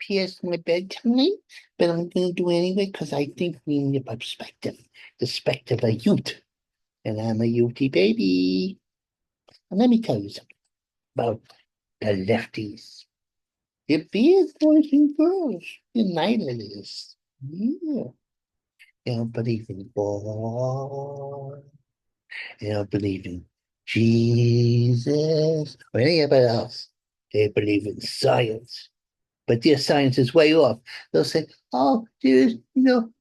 past my bedtime, but I'm going to do it anyway because I think we need a perspective, the perspective of youth. And I'm a youthy baby. And let me tell you something about the lefties. They're bad boys and girls. United it is. Yeah. They don't believe in God. They don't believe in Jesus or anybody else. They believe in science. But their science is way off. They'll say, oh, the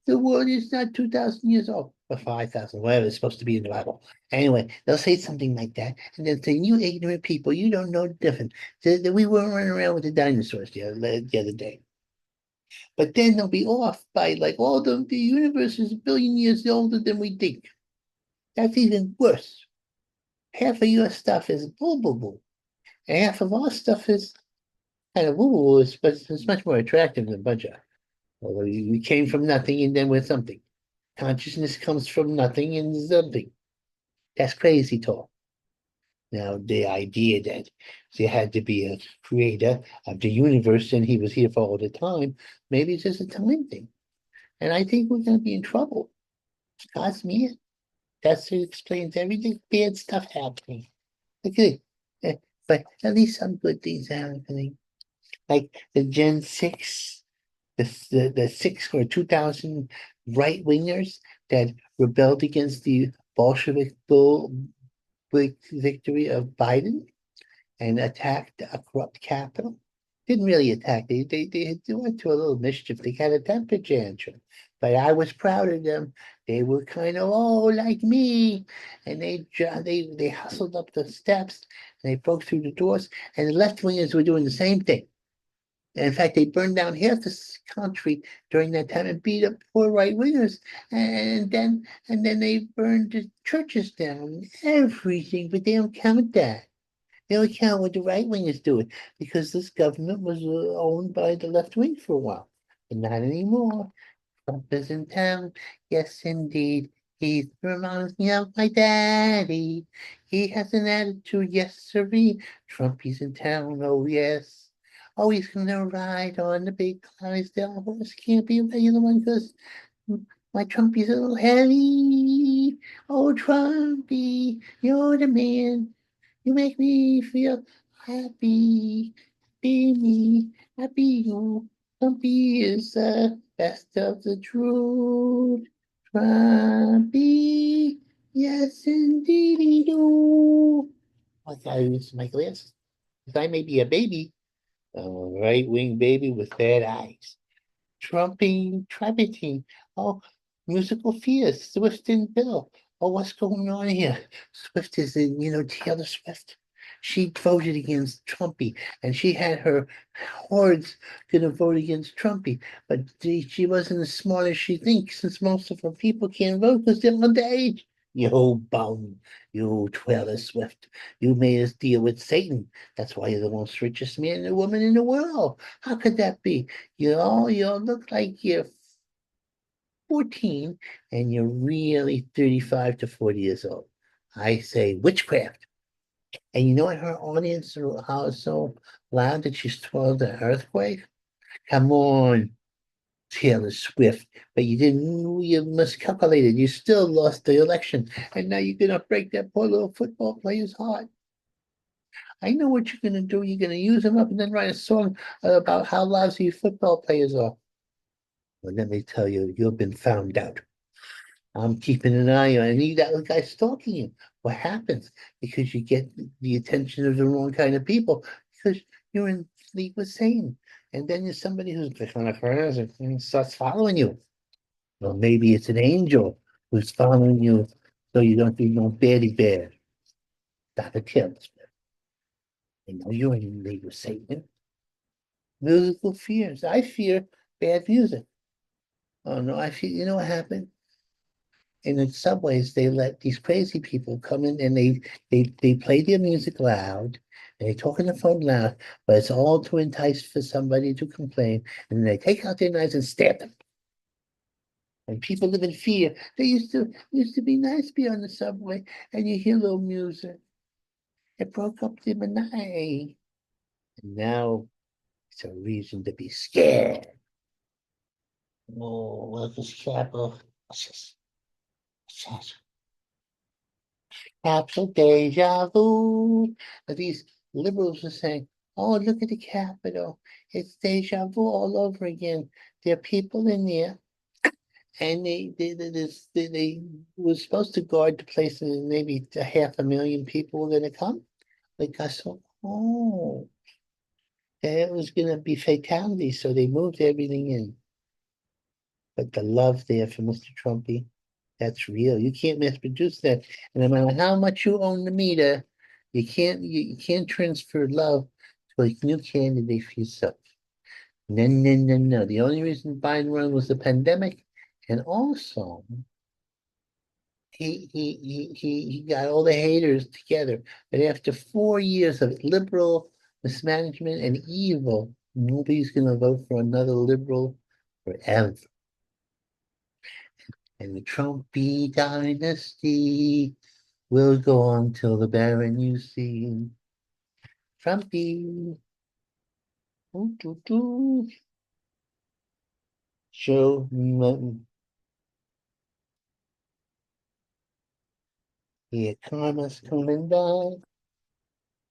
world is not 2,000 years old, or 5,000, whatever it's supposed to be in the Bible. Anyway, they'll say something like that, and then say, you ignorant people, you don't know the difference. We weren't running around with the dinosaurs the other day. But then they'll be off by like, oh, the universe is a billion years older than we think. That's even worse. Half of your stuff is boo boo boo, and half of our stuff is kind of woo woo, but it's much more attractive than budget. Although we came from nothing and then we're something. Consciousness comes from nothing and something. That's crazy talk. Now, the idea that there had to be a creator of the universe and he was here for all the time, maybe it's just a time thing. And I think we're going to be in trouble. God's me. That's what explains everything bad stuff happening. Okay. But at least some good things are happening. Like the Gen 6, the 2000 right wingers that rebelled against the Bolshevik victory of Biden and attacked a corrupt capital. Didn't really attack. They went to a little mischief. They had a temper tantrum. But I was proud of them. They were kind of like me, and they hustled up the steps and they broke through the doors. And the left wingers were doing the same thing. In fact, they burned down half the country during that time and beat up poor right wingers. And then they burned the churches down, everything. But they don't count that. They don't count what the right wingers do it because this government was owned by the left wing for a while, but not anymore. Trump is in town. Yes, indeed. He reminds me of my daddy. He has an attitude, yes, sirree. Trumpy's in town, oh yes. Oh, he's gonna ride on the big Clydesdale horse. Can't be a regular one because my Trumpy's a little heavy. Oh, Trumpy, you're the man. You make me feel happy. Be me, happy you. Trumpy is the best of the truth. Trumpy, yes indeed do. I gotta use my glasses. 'Cause I may be a baby, a right wing baby with bad eyes. Trumpeting. Oh, musical fears, Swift and Bill. Oh, what's going on here? Swift is in, Taylor Swift. She voted against Trumpy, and she had her hordes gonna vote against Trumpy, but she wasn't as smart as she thinks, since most of her people can't vote because they're underage. You bum, you Taylor Swift. You made us deal with Satan. That's why you're the most richest man and woman in the world. How could that be? You look like you're 14 and you're really 35 to 40 years old. I say witchcraft. And you know what her audience, how it's so loud that she's twirled the earthquake? Come on, Taylor Swift. But you miscalculated. You still lost the election. And now you're going to break that poor little football player's heart. I know what you're going to do. You're going to use them up and then write a song about how lousy football players are. Well, let me tell you, you've been found out. I'm keeping an eye on you. That guy's stalking you. What happens? Because you get the attention of the wrong kind of people because you're in league with Satan. And then there's somebody who's kind of hers and starts following you. Well, maybe it's an angel who's following you so you don't do no baddy bad. Not a kid. I know you're in league with Satan. Musical fears. I fear bad music. Oh no, I fear, you know what happened? In the subways, they let these crazy people come in and they play their music loud and they talk on the phone loud, but it's all to entice for somebody to complain. And then they take out their knives and stab them. And people live in fear. They used to be nice to be on the subway and you hear little music. It broke up the monotony. And now It's a reason to be scared. Oh, look, this chapel. What's this? What's that? Capsule deja vu. These liberals are saying, oh, look at the Capitol. It's deja vu all over again. There are people in there, and they were supposed to guard the place, and maybe a 500,000 people were going to come. Like I saw, oh, there was going to be fatalities, so they moved everything in. But the love there for Mr. Trumpy, that's real. You can't mass produce that. And no matter how much you own the meter, you can't transfer love to a new candidate for yourself. No, no, no, no. The only reason Biden won was the pandemic, and also he got all the haters together. But after 4 years of liberal mismanagement and evil, nobody's gonna vote for another liberal forever. And the Trumpy dynasty will go on till the Baron you see. Trumpy. Ooh, doo, doo. Show me here, karma's coming back.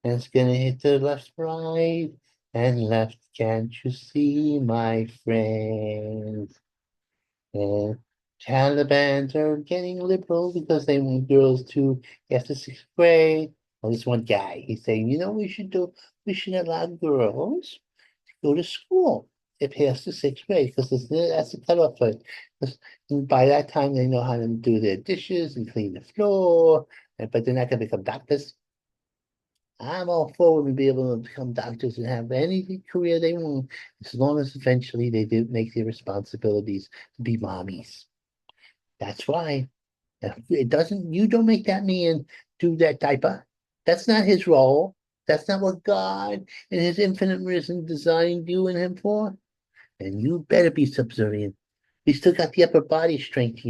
And it's gonna hit the left, right, and left. Can't you see, my friends? And Taliban's are getting liberal because they want girls to after sixth grade. Well, this one guy, he's saying, you know, we should do, we should allow girls to go to school if past the sixth grade because that's the cutoff point. Because by that time they know how to do their dishes and clean the floor, but they're not gonna become doctors. I'm all for women be able to become doctors and have any career they want, as long as eventually they do make their responsibilities to be mommies. That's why. It doesn't, you don't make that man do that diaper. That's not his role. That's not what God in his infinite wisdom designed you and him for. And you better be subservient. He still got the upper body strength,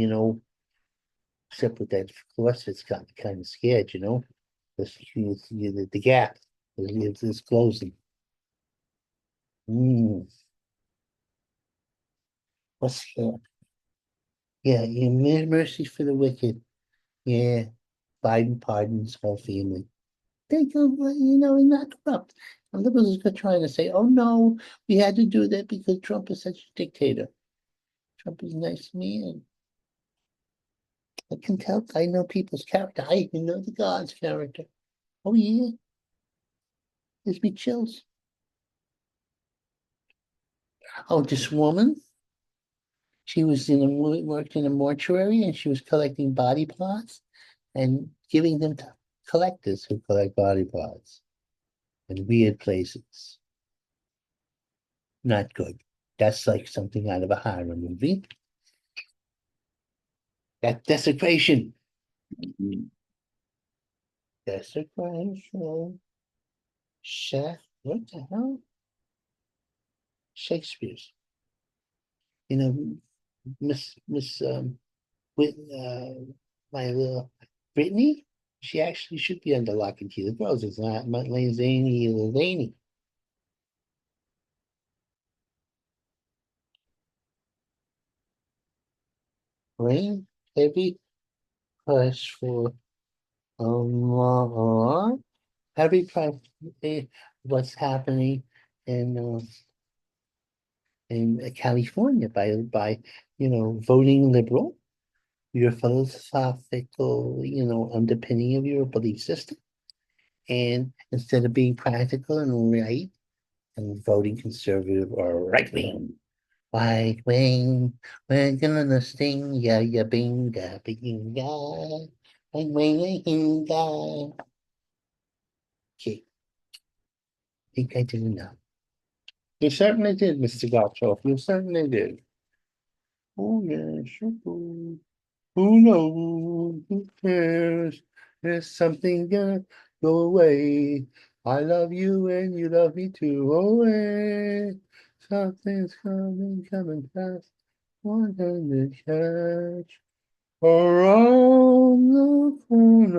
except with that CrossFit's got me kind of scared, the gap is closing. Mm, what's that? Yeah, mercy for the wicked. Yeah, Biden pardons whole family. They go, well, he's not corrupt. And liberals are trying to say, oh no, we had to do that because Trump is such a dictator. Trump is a nice man. I can tell, I know people's character. I even know the God's character. Oh yeah, gives me chills. Oh, this woman, she was worked in a mortuary and she was collecting body parts and giving them to collectors who collect body parts in weird places. Not good. That's like something out of a horror movie. That desecration. Desecration. What the hell? Shakespeare's. Miss with my little Brittany. She actually should be under lock and key. The girls, it's not Laney Laney. Rain heavy push for more heavy price. What's happening in California by voting liberal, your philosophical underpinning of your belief system, and instead of being practical and right and voting conservative or right wing. Right wing, we're gonna sting ya ya binga binga. Right wing binga. Okay, I think I did enough. You certainly did, Mr. Gottschalk. You certainly did. Oh yeah, sure. Who knows? Who cares? There's something gonna go away. I love you and you love me too. Away. Something's coming fast. One to catch around the corner.